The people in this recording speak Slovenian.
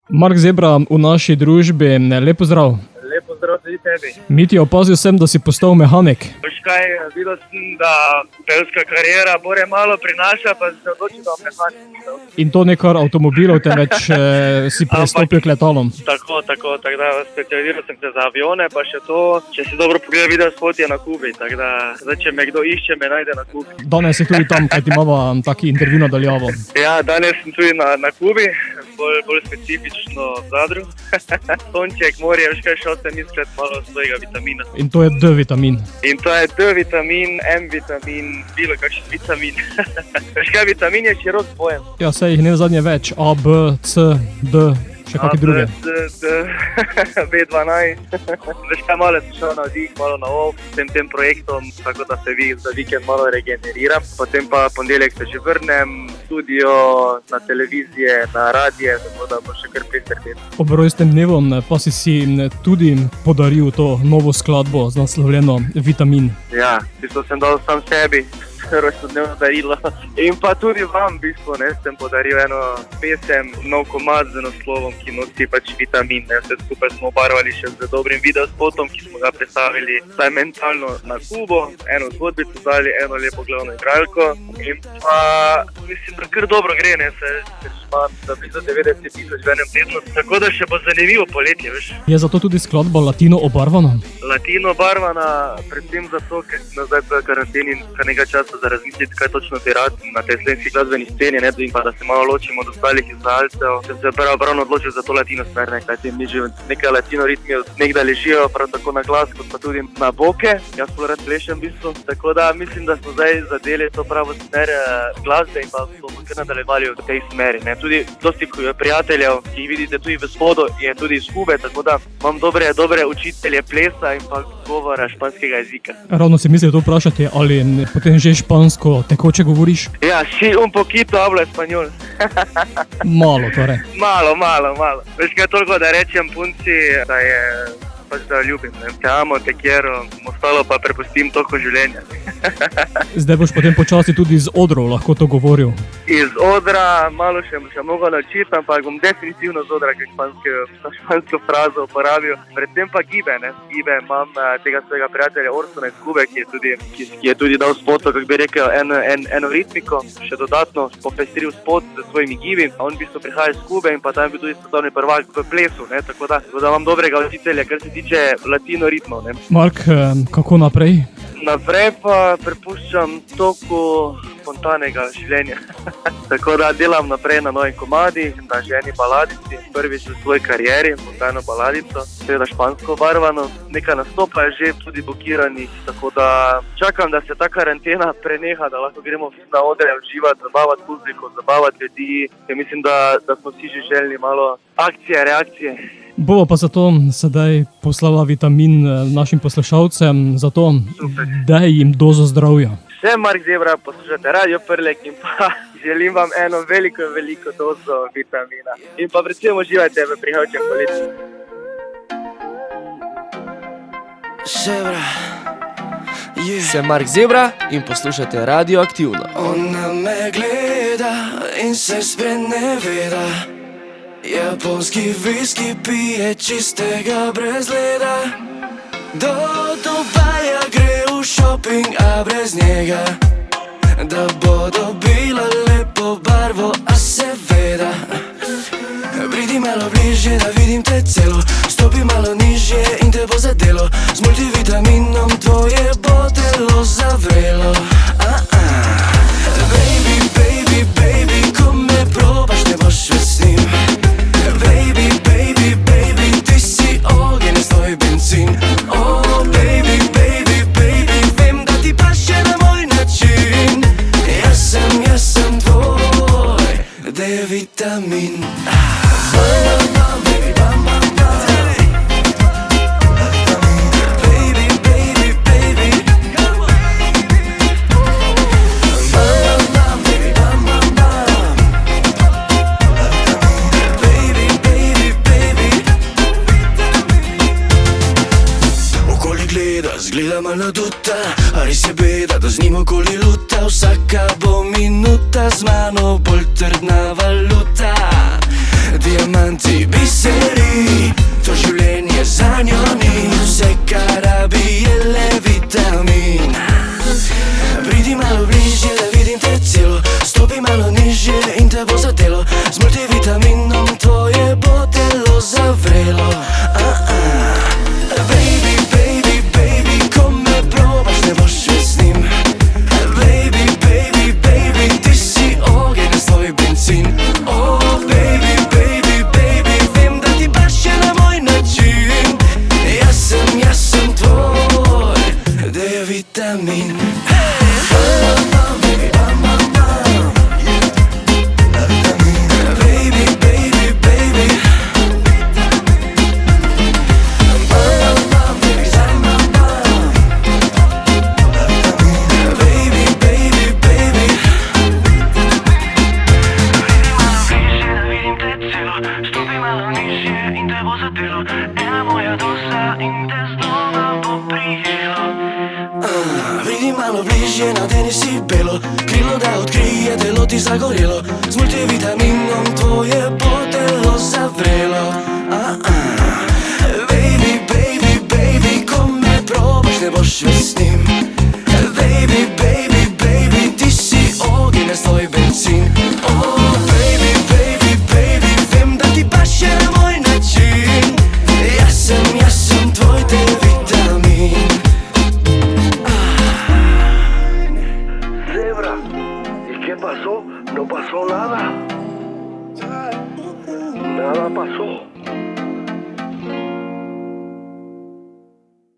Mark Zebra v naši družbi, lep pozdrav. Lep pozdrav tudi tebi. Miti, opazil sem, da si postal mehanik. Veš kaj, videl sem, da pevska kariera bore malo prinaša, pa si se odločil, da bom mehanik. In to ne kar avtomobilov, temveč si pristopil k letalom. Tako da specializiral sem se za avione, pa še to, če si dobro pogledal video spot je na Kubi, tako da zdaj, če me kdo išče, me najde na Kubi. Danes si tudi tam, kaj ti imamo taki intervju nadaljavo. Ja, danes sem tudi na Kubi, bolj specifično v Zadru. Sonček, morje, veš kaj, šel sem iskati malo svojega vitamina. In to je D-vitamin. In to je D-vitamin, M-vitamin, bilo kakšen vitamin. Veš kaj, vitamin je širok pojem. Ja, saj jih ne zadnje več. A, B, C, D, še kakšne druge. B12. Veš kaj, malo sem šel na oddih, malo na off s tem projektom, tako da se za vikend malo regeneriram. Potem pa ponedeljek se že vrnem v studio, na televizije, na radije, tako da bo še kar pester teden. Ob rojstnem dnevu pa si tudi podaril to novo skladbo z naslovljeno Vitamin. Ja, v bistvu sem dal sam sebi rojstnodnevno darilo. In pa tudi vam, v bistvu, sem podaril eno pesem, nov komad z naslovom, ki nosi pač Vitamin. Vse skupaj smo obarvali še z dobrim videospotom, ki smo ga predstavili vsaj mentalno na Kubo, eno zgodbico dali, eno lepo glavno igralko. In pa mislim, da kar dobro gre, se imam za blizu 90,000 v enem tednu. Tako da še bo zanimivo poletje, veš. Je zato tudi skladba latino obarvana? Latino obarvana, predvsem zato, ker sem zdaj v karanteni kar nekaj časa za razmisliti, kaj točno bi rad na tej slovenski glasbeni sceni, in pa da se malo ločimo od ostalih izvajalcev. Sem se pravno odločil za to latino smer, kajti mi že nekaj latino ritmi od nekdaj ležijo, prav tako na glas, kot pa tudi na boke. Jaz bolj rad plešem v bistvu, tako da mislim, da smo zdaj zadeli to pravo smer glasbe in pa bomo kar nadaljevali v tej smeri. Tudi dosti prijateljev, ki jih vidite tudi v spodu, je tudi iz Kube, tako da imam dobre učitelje plesa in pa govora španskega jezika. Ravno si mislil to vprašati, ali potem že špansko tekoče govoriš? Ja, si un poquito hablo español. Malo torej. Malo. Veš kaj, toliko da rečem punci, da je pač da ljubim, te amo, te quiero, ostalo pa prepustim toliko življenja. Zdaj boš potem počasi tudi iz odrov lahko to govoril. Iz odra malo še mogo naučiti, ampak bom definitivno z odra špansko frazo uporabil. Predvsem pa gibe. Imam tega svojega prijatelja Orsona iz Kube, ki je tudi dal spoto, kako bi rekel, eno ritmiko, še dodatno popestril spot s svojimi gibi. On v bistvu prihaja iz Kube in pa tam je bil tudi svetovni prvak v plesu, tako da imam dobrega učitelja, kar se tiče latino ritmov. Mark, kako naprej? Naprej pa prepuščam toku spontanega življenja. Tako da delam naprej na novih komadih, na že eni baladici, prvič v svoji karieri, spontano baladico, seveda špansko obarvano. Nekaj nastopa je že tudi blokiranih, tako da čakam, da se ta karantena preneha, da lahko gremo na odre uživati, zabavati publiko, zabavati ljudi. Mislim, da smo vsi že željni malo akcije, reakcije. Bomo pa zato sedaj poslala Vitamin našim poslušalcem, zato daj jim dozo zdravja. Sem Mark Zebra, poslušate Radio Prlek in pa želim vam eno veliko dozo vitamina. In pa predvsem uživajte v prihajajočem poletju. Sem Mark Zebra in poslušate Radio Aktivno. Ona me gleda in se spreneveda. Japonski viski pije čistega brez leda. Do Dubaja gre v shopping, a brez njega, da bo dobila lepo barvo, a seveda. Pridi malo bližje, da vidim te celo, stopi malo nižje in te bo zadelo. Z multivitaminom tvoje bo telo zavrelo. Baby, ko me probaš, ne boš več s njim. Baby, ti si ogen, svoj benzin. Oh, baby, vem, da ti paše na moj način. Jaz sem tvoj D-vitamin. Zgleda malo naduta, a res je beda, da z njim okoli luta. Vsaka bo minuta z mano bolj trdna valuta. Diamanti, biseri, to življenje za njo ni, vse kar rabi je le vitamin. Pridi malo bližje, da vidim te celo, stopi malo nižje in te bo zadelo, z multivitaminom tvoje bo telo zavrelo. Baby, baby, baby, ko me probaš ne boš več s njim. Baby, baby, baby, ti si ogenj, jaz tvoj benzin. Oh, baby, baby, baby, vem, da ti paše na moj način. Jaz sem tvoj D-vitamin. Stopi malo nižje in te bo zadelo, ena moja doza in te znova bo prijelo. Vidi malo bližje, nadeni si belo, krilo da odkrije, telo ti zagorelo, z multivitaminom tvoje bo telo zavrelo. Baby, baby, baby, ko me probaš ne boš več s njim.